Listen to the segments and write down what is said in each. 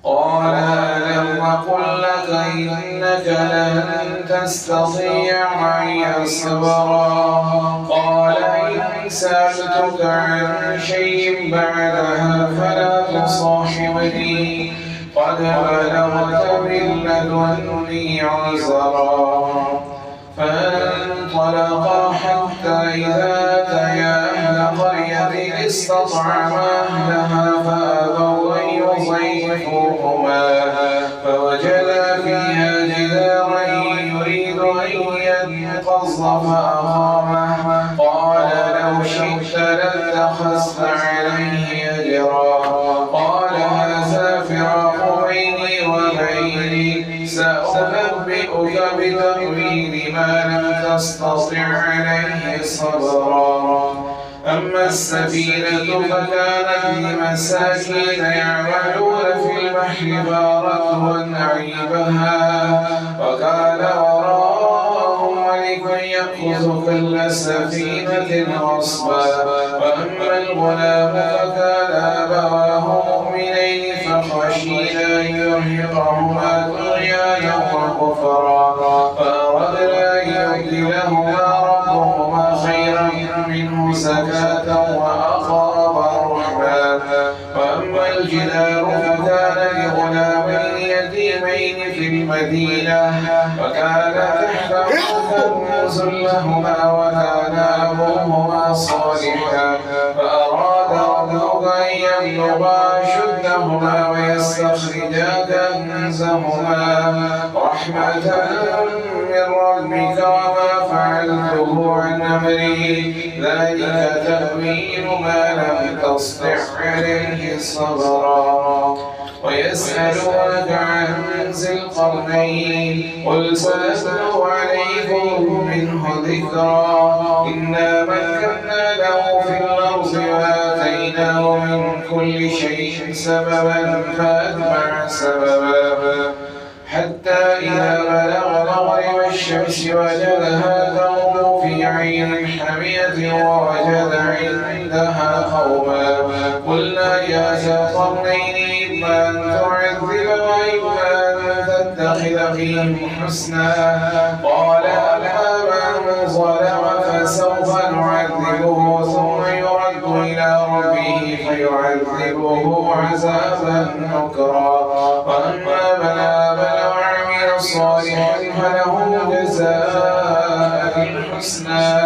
قال ألم أقل لك إنك لن تستطيع معي صبرا قال إن سألتك عن شيء بعدها فلا تصاحبني قد بلغت من لدني عذرا فانطلقا حتى إذا أتيا أهل قرية استطعما أهلها فأبوا أن يضيفوهما فوجدا فيها جدارا يريد أن ينقض فأقامه قال لو شئت لاتخذت عليه أجرا قال هذا فراق بيني وبينك سأنبئك بتأويل ما لم تستطع عليه صبرا أما السفينة فكانت لمساكين يعملون في البحر فأردت أن أعيبها وكان وراءهم ملك يأخذ كل سفينة غصبا وأما الغلام فكان أبواه مؤمنين فخشينا أن يرهقهما طغيانا وكفرا فأردنا أن يبدلهما ربهما خيرا منه زكاة وأقرب رحما وأما الجدار فكان لغلامين يتيمين في المدينة وكان تحته كنز لهما وكان أبوهما صالحا فأراد ربك أن يبلغا أشدهما ويستخرجا كنزهما رحمة من ربك وما فعلته عن أمري ذلك تأويل ما لم تسطع عليه صبرا ويسألونك عن ذي القرنين قل سأتلو عليكم منه ذكرا إنا مكنا له في الأرض وآتيناه من كل شيء سببا فأتبع سببا حتى إذا بلغ مغرب الشمس وجدها تغرب في عين حمية ووجد عندها قوما قلنا يا ذا القرنين إما أن تعذب وإما أن تتخذ فيهم حسنا قال أما من ظلم فسوف نعذبه ثم يرد إلى ربه فيعذبه عذابا نكرا وأما من آمن وعمل صالحا فله جزاء الحسنى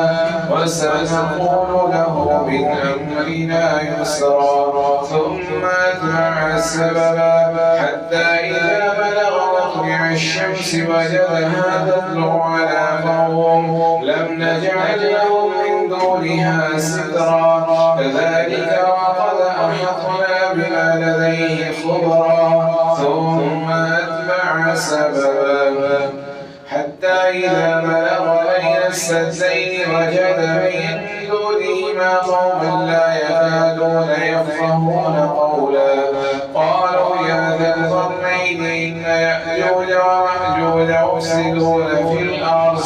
وسنقول له من أمرنا يسرا ثم أتبع سببا حتى إذا بلغ مطلع الشمس وجدها تطلع على قوم لم نجعل لهم من دونها سترا كذلك وقد أحطنا بما لديه خبرا ثم أتبع سببا حتى إذا بلغ بين السدين وجد من دونهما قوما لا يكادون يفقهون قولا قالوا يا ذا القرنين إن يأجوج ومأجوج مفسدون في الأرض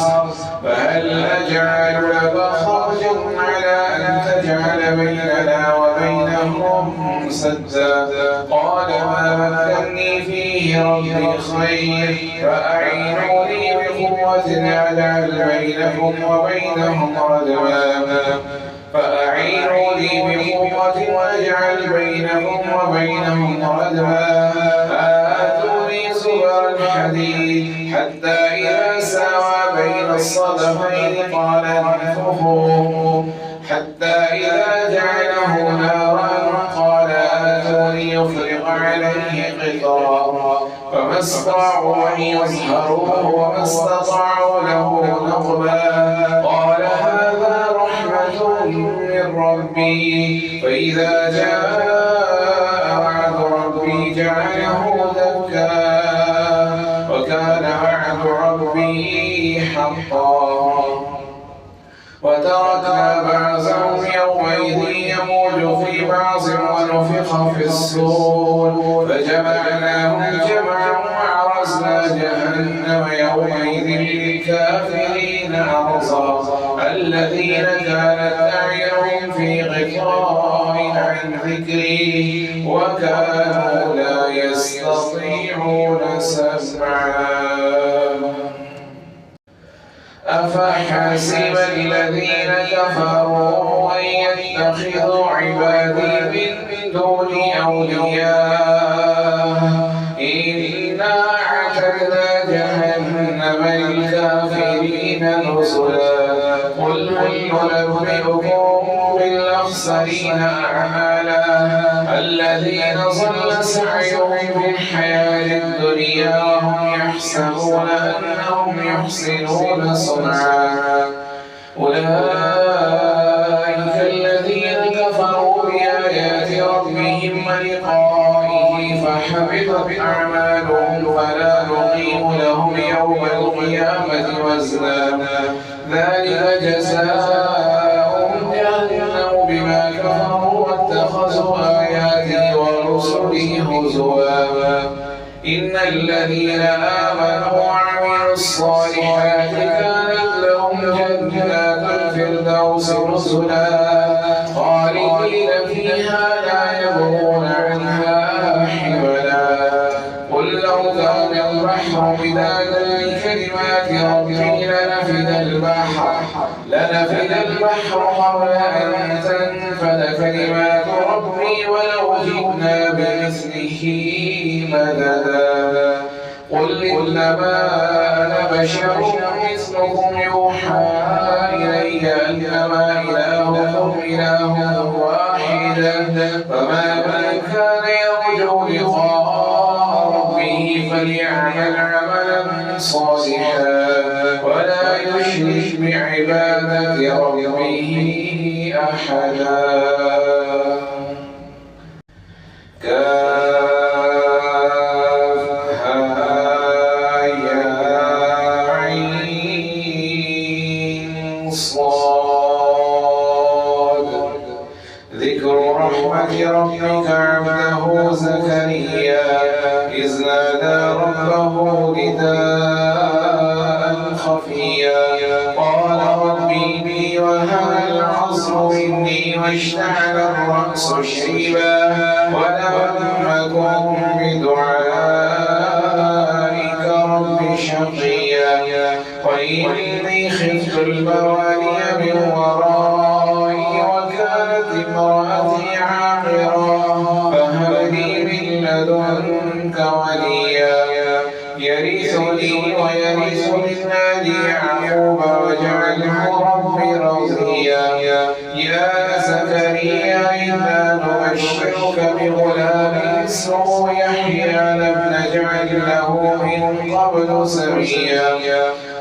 فهل نجعل لك خرجا على أن تجعل بيننا وبينهم سدا قال ما مكني فيه ربي خير فأعينوني بقوة أجعل بينكم وبينهم ردما فأعينوني بقوة واجعل بينكم وبينهم ردما آتوني زبر الحديد حتى إذا ساوى بين الصدفين قال انفخوا حتى إذا جعله نارا قال آتوني يفرغ عليه قطرا فما استطاعوا أن يظهروه وما استطاعوا له نقبا قال هذا رحمة من ربي فإذا جاء وعد ربي جعله دكا وكان وعد ربي حقا وتركنا بعضهم يومئذ يموج في بعض ونفخ في الصور فجمعناهم جمعا وعرضنا جهنم يومئذ للكافرين عرضا الذين كانت أعينهم في غطاء عن ذكري وكانوا لا يستطيعون أفحسب الذين كفروا أن يتخذوا عبادي من دوني أولياء إنا أعتدنا جهنم للكافرين نزلا قل هل ننبئكم بالأخسرين أعمالا الذين ضل سعيهم في الحياة الدنيا وهم يحسبون أنهم يحسنون صنعا أولئك الذين كفروا بآيات ربهم ولقائه فحبطت أعمالهم فلا نقيم لهم يوم القيامة وزنا ذلك جزاؤهم جهنم بما كفروا واتخذوا آياتي ورسلي هزوا إن الذين آمنوا وعملوا الصالحات كانت لهم جنات الفردوس نزلا خالدين فيها لا يبغون عنها حولا قل لو كان البحر مدادا لكلمات ربي لنفد البحر قبل أن تنفد كلمات ربي ولو جئنا بمثله مددا قل إنما أنا بشر مثلكم يوحى إلي أنما إلهكم إله واحد فمن كان يرجو لقاء ربه فليعمل عملا صالحا ولا يشرك بعبادة ربه أحدا ذكر رحمة ربك عبده زكريا إذ نادى ربه نداء خفيا قال رب إني وهن العظم مني واشتعل الرأس شيبا ولم أكن بدعائك رب شقيا وإني خفت الموالي من ورائي وكانت امرأتي عاقرا فهب لي من لدنك وليا يرثني ويرث من آل يعقوب واجعله رب رضيا يا زكريا إنا نبشرك بغلام اسمه يحيى لم نجعل له من قبل سميا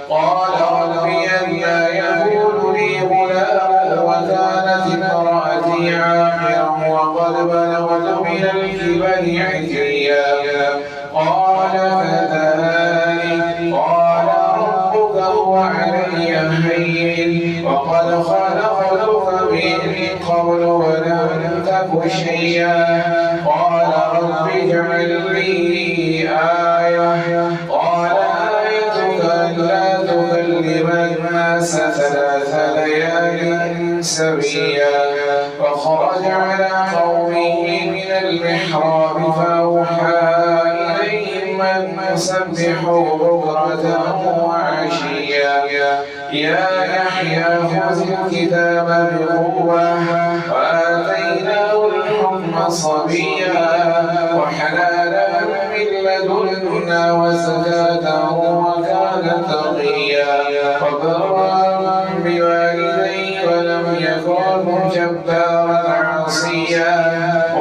قال ربي أنى يكون لي غلام وكانت امرأتي عاقرا وقد بلغت من الكبر عتيا قال كذلك قال ربك هو علي هين وقد خلقتك من قبل ولم تك شيئا قال رب اجعل لي آية قال آيتك ألا تكلم الناس 3 ليال سويا فخرج على قومه من المحراب فأوحى إليهم أن سبحوا بكرة وعشيا يا يحيى خذ الكتاب بقوة وآتيناه الحكم صبيا وحلالا من لدنا وزكاة وكان تقيا وبرا بوالديه ولم يكن جبارا عصيا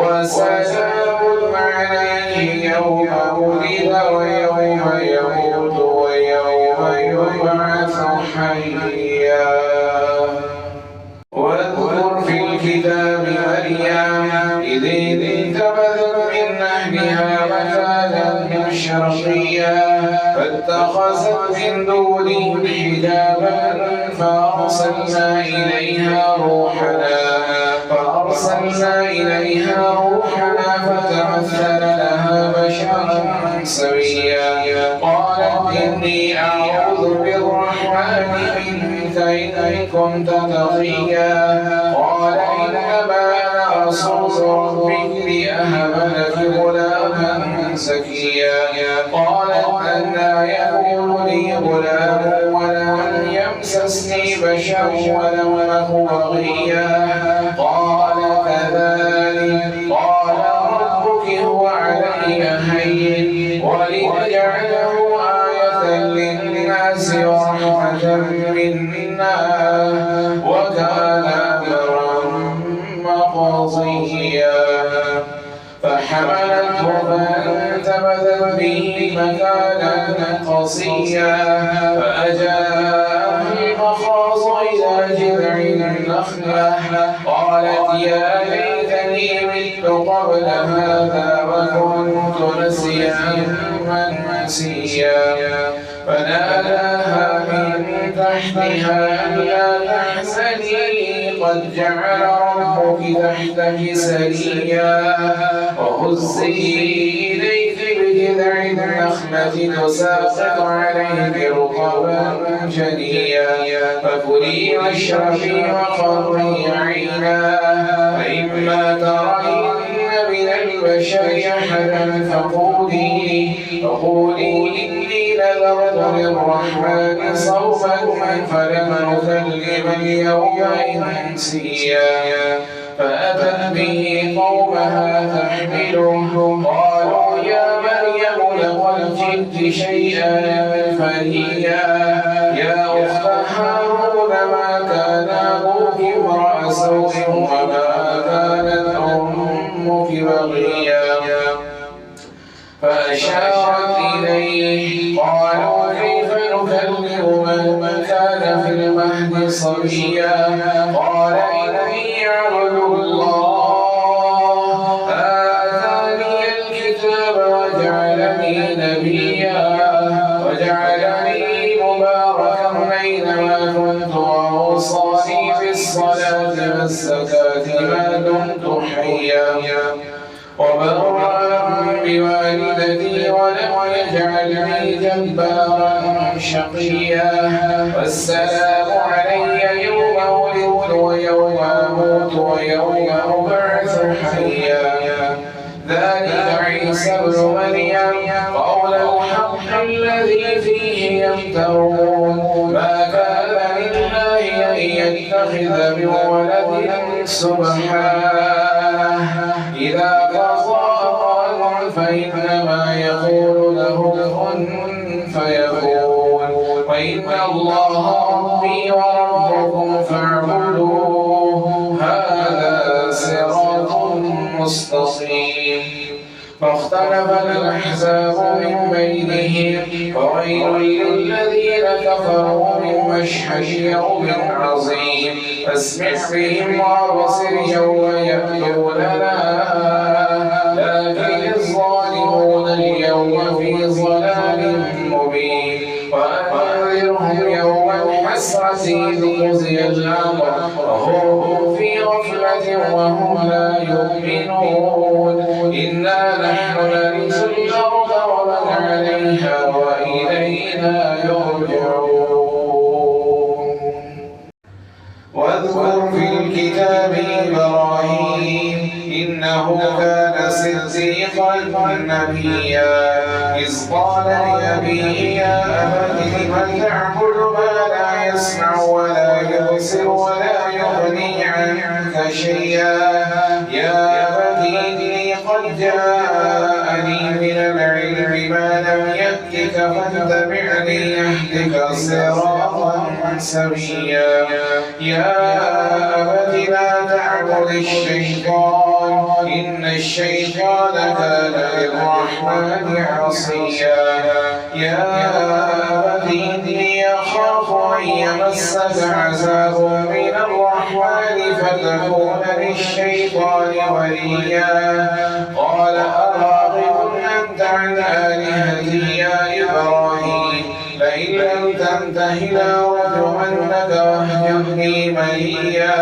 وسلام عليه يوم ولد ويوم يموت ويوم يبعث حيا واذكر في الكتاب مريم إذ انتبذت من أهلها مكانا شرقيا فاتخذت من دونهم حجابا فأرسلنا إليها روحنا فتمثل لها بشرا سويا قالت إني أعوذ بالرحمن منك إن كنت تقيا قال إنما أنا رسول ربك لأهب لك غلاما زكيا قالت أنى يكون لي غلام ولم يمسسني بشر ولم أك بغيا قال كذلك قال ربك هو علي هين ولنجعله آية للناس ورحمة منا وكان أمرا مقضيا فحملته فانتبذت به مكانا قصيا فأجاءه المخاض إلى جذع النخلة قالت يا ليتني مت قبل هذا وكنت نسيا منسيا فناداها من تحتها ألا تحزني قد جعل ربك تحتك سريا وهزي إليك بجذع النخلة تساقط عليك رطبا جنيا فكلي واشربي وقري عينا فإما ترين من البشر أحدا فقولي إني نذرت للرحمن صوما فلن أكلم اليوم إنسيا فأتت به قومها تحمله قالوا يا مريم لقد جئت شيئا فريا يا أخت هارون ما كان أبوك امرأ سوء وما كانت أمك بغيا فأشارت إليه قالوا كيف نكلم من كان في المهد صبيا قال إني عبد الله آتاني الكتاب وجعلني نبيا وجعلني مباركا أينما كنت وأوصاني بالصلاة والزكاة ما دمت حيا وبرا بوالدتي ولم يجعلني جبارا شقيا والسلام علي يوم ولدت ويوم أموت ويوم أبعث حيا ذلك عيسى ابن مريم قول الحق الذي فيه يمترون ما كان لله أن يتخذ من ولد سبحانه إذا قضى أمرا فإنما يقول له كن فيكون وإن الله ربي وربكم فاعبدوه هذا صراط مستقيم فاختلف الأحزاب من بينهم فويل للذين كفروا من مشهد يوم عظيم فاسمع بهم وابصر يوم يأتوننا لكن الظالمون اليوم في ضلال مبين وأنذرهم يوم الحسرة إذ قضي الأمر وهم في غفلة وهم لا يؤمنون إنا نحن نرث الأرض ومن عليها وإلينا يرجعون واذكر في الكتاب إبراهيم إنه كان صديقا نبيا إذ قال لأبيه يا أبت لم تعبد ما لا يسمع ولا يبصر ولا يغني عنك شيئا يا أبت إني قد جاءني من العلم ما لم يأتك فاتبعني أهدك صراطا سويا يا أبت لا تعبد الشيطان إن الشيطان كان للرحمن عصيا يا أبت إني أخاف أن يمسك عذاب من الرحمن فتكون للشيطان وليا قال أراغب أنت عن آلهتي يا إبراهيم لئن لم تنته لأرجمنك واهجرني مليا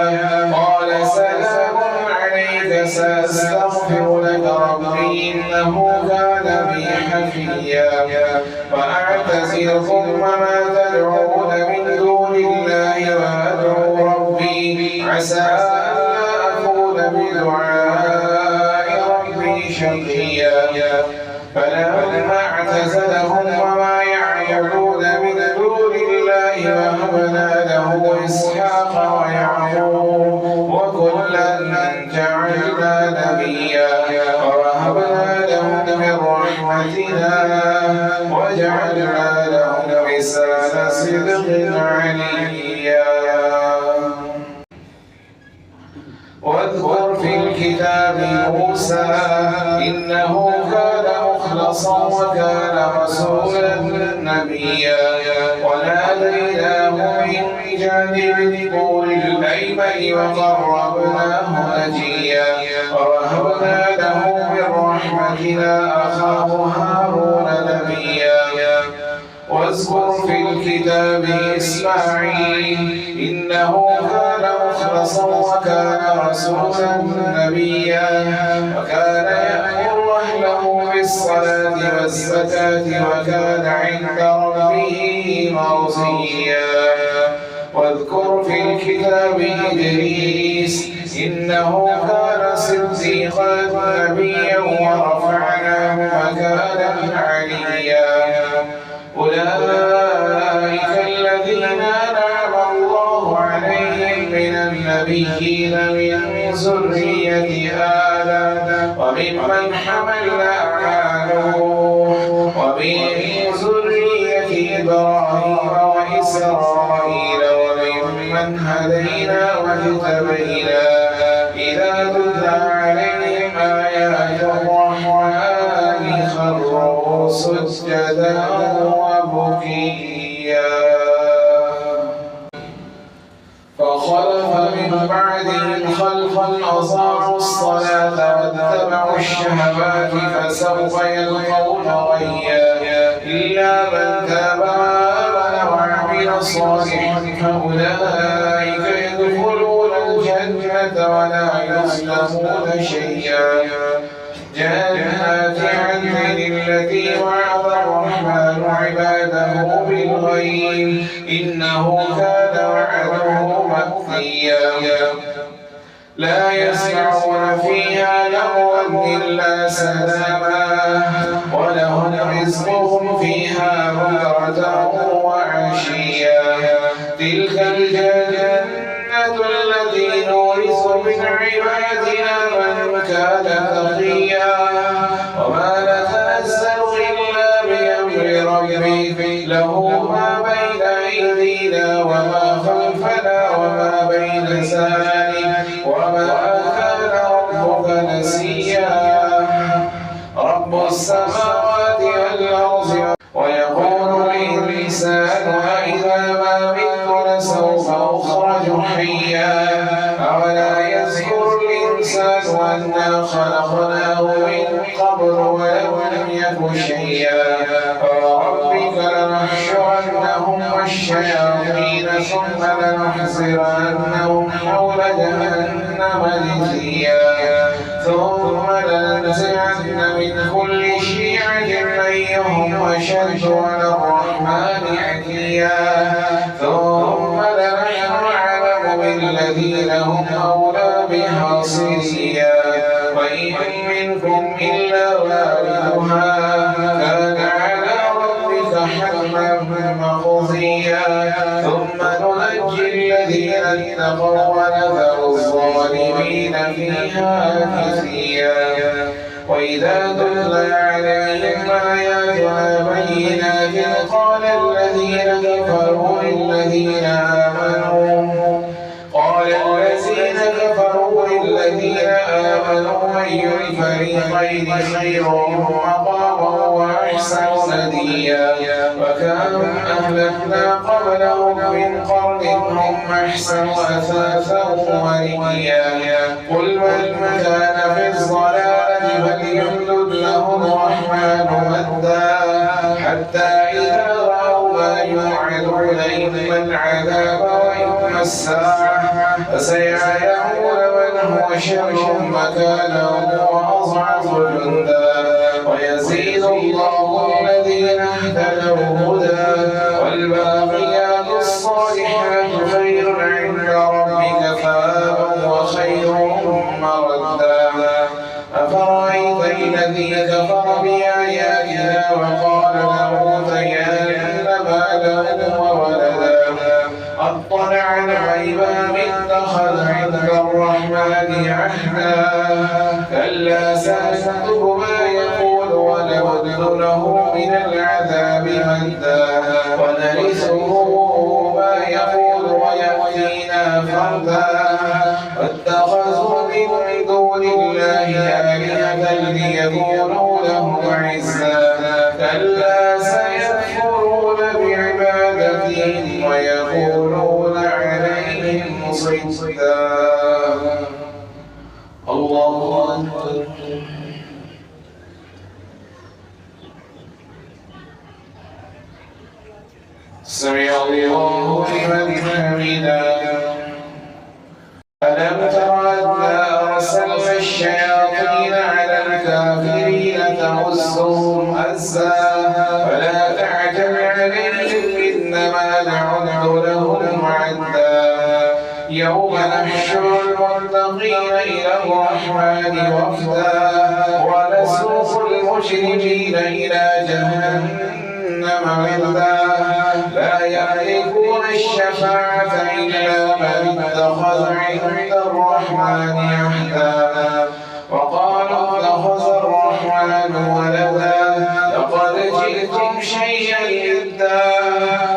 قال سلام عليك سأستغفر لك ربي إنه كان بي حفيا وأعتزلكم وما تدعون من دون الله وأدعو ربي عسى ألا أكون بدعاء ربي شقيا فلما اعتزلهم وما يعبدون من دون الله وهبنا إسحاق ويعقوب وكلا جعلنا نبيا ووهبنا لهم من رحمتنا وجعلنا لهم لسان صدق عليا. واذكر في الكتاب موسى إنه كان مخلصا وكان رسولا نبيا وناديناه من جانب الطور الأيمن وقربناه نجيا ووهبنا له من رحمتنا أخاه هارون نبيا. واذكر في الكتاب إسماعيل إنه كان مخلصا وكان رسولا نبيا وكان يأمر أهله بالصلاة والزكاة وكان عند ربه مرضيا. واذكر في الكتاب إدريس إنه كان صديقا نبيا ورفعناه مكانا عليا. أولئك الذين أنعم الله عليهم من النبيين من ذرية آدم وممن حملنا مع نوح ومن ذرية إبراهيم وإسرائيل وممن هدينا واجتبينا إذا تتلى عليهم آيات الرحمن خروا سجدا وبكيا. فخلف من بعدهم خلف أضاعوا الصلاة واتبعوا الشهوات فسوف يلقون غيا إلا من تاب وآمن وعمل صالحا فأولئك يدخلون الجنة ولا يظلمون شيئا. جنات عدن التي وعد الرحمن عباده بالغيب إنه كان وعده مأتيا. لا يسمعون فيها لغوا إلا سلاما ولهم رزقهم فيها بكرة وعشيا. تلك الجنة التي نورث من عبادنا من كان تقيا وما نتنزل إلا بأمر ربك له ما بين أيدينا وما خلفنا وما بين ذلك وما كان ربك نسيا. رب السماوات والأرض ويقول الإنسان أإذا ما مت لسوف أخرج حيا أولا يذكر الإنسان أنا خلقناه من قبل ولم يك شيئا. فوربك لنحشرنهم والشياطين ثم لنحضرنهم حول جهنم جثيا ثم لننزعن من كل شيعة أيهم أشد على الرحمن عتيا ثم لنحن أعلم بالذين هم أولى بها صليا. وإن منكم إلا واردها كان على ربك حتما مقضيا ثم ننجي الذين اتقوا ونذر الظالمين فيها جثيا. وإذا تتلى عليهم آياتنا بينات قال الذين كفروا للذين آمنوا أي الفريقين خير مقاما وأحسن نديا. وكم أهلكنا قبلهم من قرن هم أحسن أثاثا ورئيا. قل من كان في الضلالة فليمدد له الرحمن مدا حتى إذا رأوا ما يوعدون إما العذاب وإما الساعة فسيعلمون من هو شر مكانا وأضعف جندا. ويزيد الله الذين اهتدوا هدى والباقيات الصالحات خير عند ربك ثوابا وخير مردا. أفرأيت الذي كفر بآياتنا وقال لأوتين مالا وولدا أطلع الغيب أم اتخذ عند الرحمن عهدا كلا سنكتب ما يقول ونمد له من العذاب مدا ونرثه ما يقول ويأتينا فردا واتخذوا من دون الله آلهة ليكونوا لهم عزا كلا سيكفرون بعبادتهم ويقولون عليهم ضدا. الله أكبر. سمع الله لمن حمده. ألم تر أنا أرسلنا الشياطين على الكافرين تؤزهم أزا فلا تعجل عليهم إنما نعد لهم عدا يوم نحشر المتقين إلى الرحمن وفدا ونسوق المجرمين إلى جهنم وردا لا يملكون الشفاعة إلا من اتخذ عند الرحمن عهدا وقالوا اتخذ الرحمن ولدا لقد جئتم شيئا إدا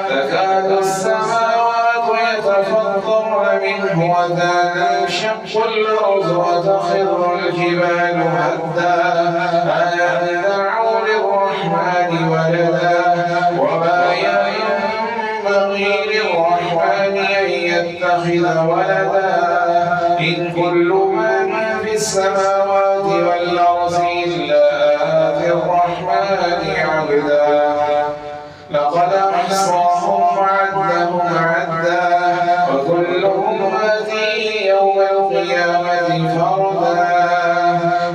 تكاد السماوات يتفطرن منه وتنشق الأرض وتخر الجبال هدا أن دعوا للرحمن ولدا وما ينبغي للرحمن أن يتخذ ولدا إن كل من في السماوات والأرض إلا آتي الرحمن عبدا لقد أحصاهم وعدهم عدا وكلهم آتيه يوم القيامة فردا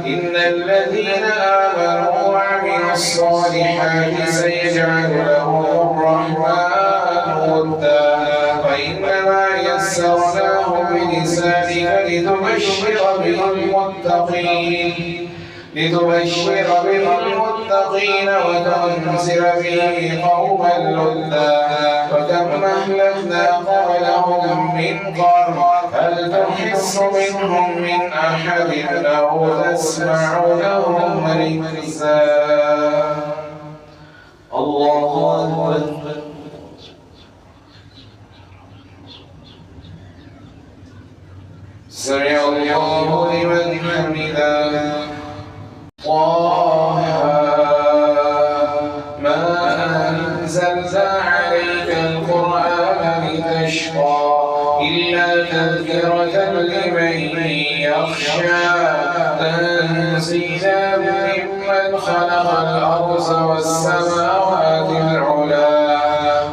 إن الذين آمنوا وعملوا الصالحات سيجعل لهم الرحمن ودا وإنما يسرناه بلسانك لتبشر به المتقين وتنذر به قوما لدا وكم أهلكنا قبلهم من قرن هل تحس منهم من أحد أو تسمع لهم ركزا. الله أكبر. سمع الله لمن حمده. طه ما أنزلنا عليك القرآن لتشقى إلا تذكرة لمن يخشى تنزيلا ممن خلق الأرض والسماوات العلى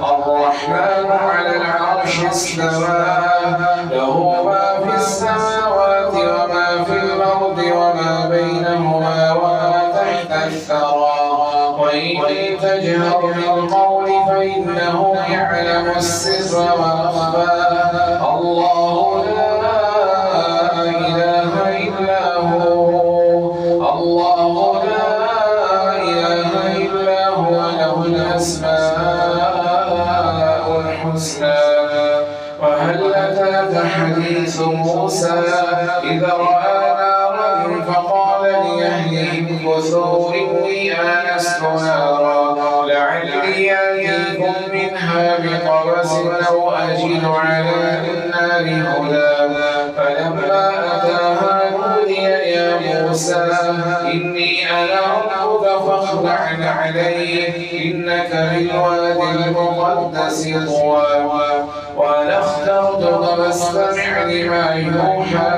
الرحمن على العرش استوى له ما في السماوات وما في الأرض وما بينهما وما تحت الثرى وإن تجهر بالقول فإنه يعلم السر وأخفى الله لا إله إلا هو الله لا إله إلا هو له الأسماء الحسنى. وهل أتاك حديث موسى إذا رأى نارا فقال لأهلهم كثوا إني آنست نارا لعلي آتيكم منها بقبس أو أجد على النار هدى فلما أتاها نودي يا موسى إني أنا ربك فاخلع عليك إنك بالواد المقدس طوى وأنا اخترتك فاستمع لما يوحى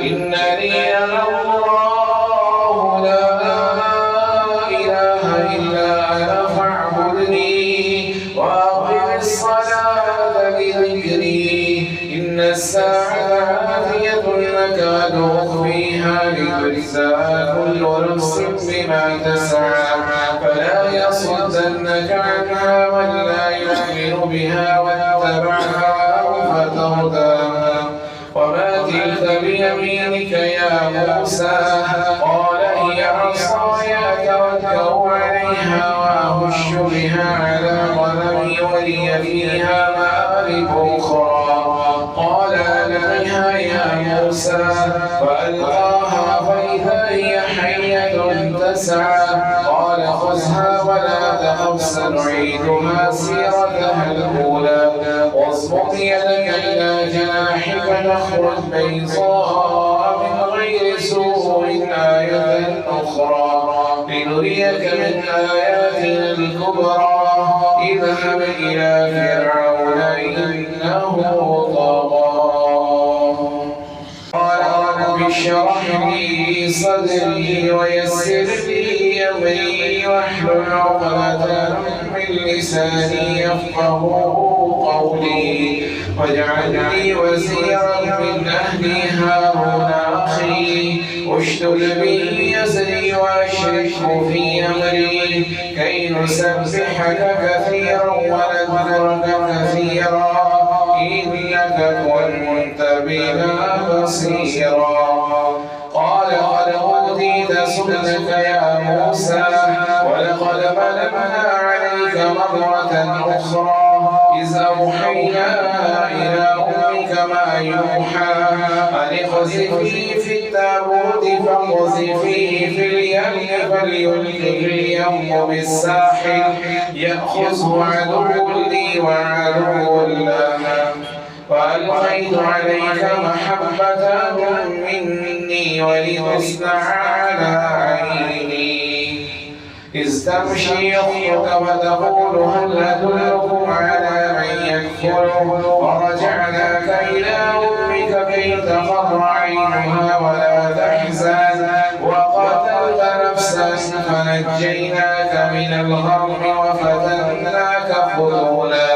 إنني أنا الله لا إله إلا أنا فاعبدني وأقم الصلاة لذكري إن الساعة آتية نكاد أخفيها لتجزى كل نفس بما تسعى فلا يصدنك عنها من لا يؤمن بها واتبع هواه فتردى. وما تلك بيمينك يا موسى قال هي عصاي أتوكل عليها وأهش أهش بها على غنمي ولي فيها مآرب أخرى. قال ألقها يا موسى فألقاها فإذا هي حية تسعى. قال خذها ولا تخف سنعيدها سيرتها الأولى واصبغ يدك إلى جناحك تخرج بيضاء من غير سوء آية أخرى لنريك من آياتنا الكبرى. اذهب إلى فرعون إنه طغى. قال رب اشرح لي صدري ويسر لي أمري واحلل عقدة من لساني يفقهوا قولي واجعل لي وزيرا من أهلي هارون أخي اشدد به أزري وأشركه في أمري كي نسبحك كثيرا ونذكرك كثيرا إنك كنت بنا بصيرا. قال قد أوتيت سؤلك يا موسى ولقد مننا عليك مرة أخرى إذ أوحينا إلى أمك ما يوحى أن اقذفيه في التابوت فاقذفيه في اليم فليلقه اليم بالساحل يأخذه عدو لي وعدو له. وألقيت عليك محبة مني ولتصنع على عيني إذ تمشي أختك فتقول هل أدلكم على من يكفله ورجعناك إلى أمك كي تقر عينها ولا تحزن وقتلت نفسا فنجيناك من الغم وفتناك فتونا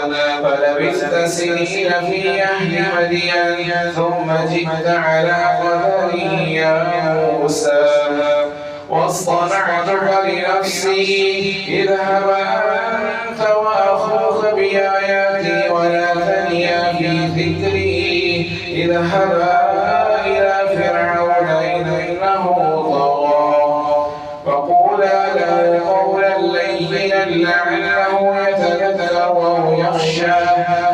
فلبثت سنين في أهل مدين ثم جئت على قدره يا موسى واصطنعتك لنفسي اذهب أنت وأخوك بآياتي ولا تنيا في ذكري اذهبا إلى فرعون إنه طغى فقولا له قولا لينا لعله يتذكر أو يخشى.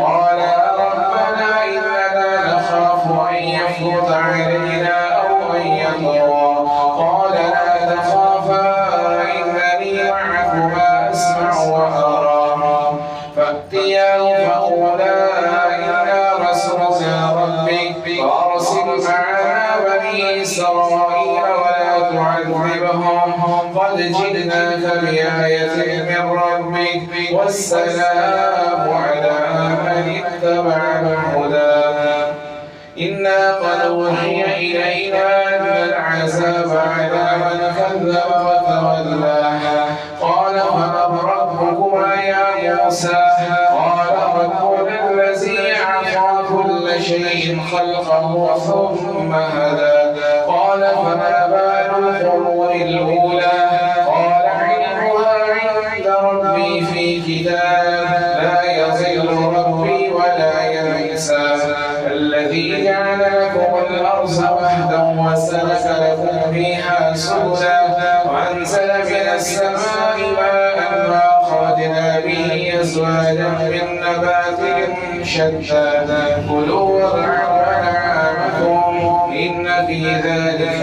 قالا ربنا إننا نخاف أن يفرط علينا أو أن يطغى. قال لا تخافا إنني معكما أسمع وأرى. فأتياه فقولا إنا رسولنا ربك فأرسل معنا بني إسرائيل ولا تعذبهم قد جئناك بآية من ربك والسلام على من اتبع الهدى. إنا قد أوحي إلينا أن العذاب على من كذب وتولى. قال فمن ربكما يا موسى؟ قال ربنا الذي أعطى كل شيء خلقه ثم هدى. قال فما بال القرون الأولى؟ قال علمها عند ربي في كتاب لا يضل ربي ولا ينسى. الذي جعل لكم الأرض مهدا وسلك لكم فيها سبلا وأنزل من السماء ماء فأخرجنا به أزواجا من نبات شتى كلوا وارعوا أنعامكم إن في ذلك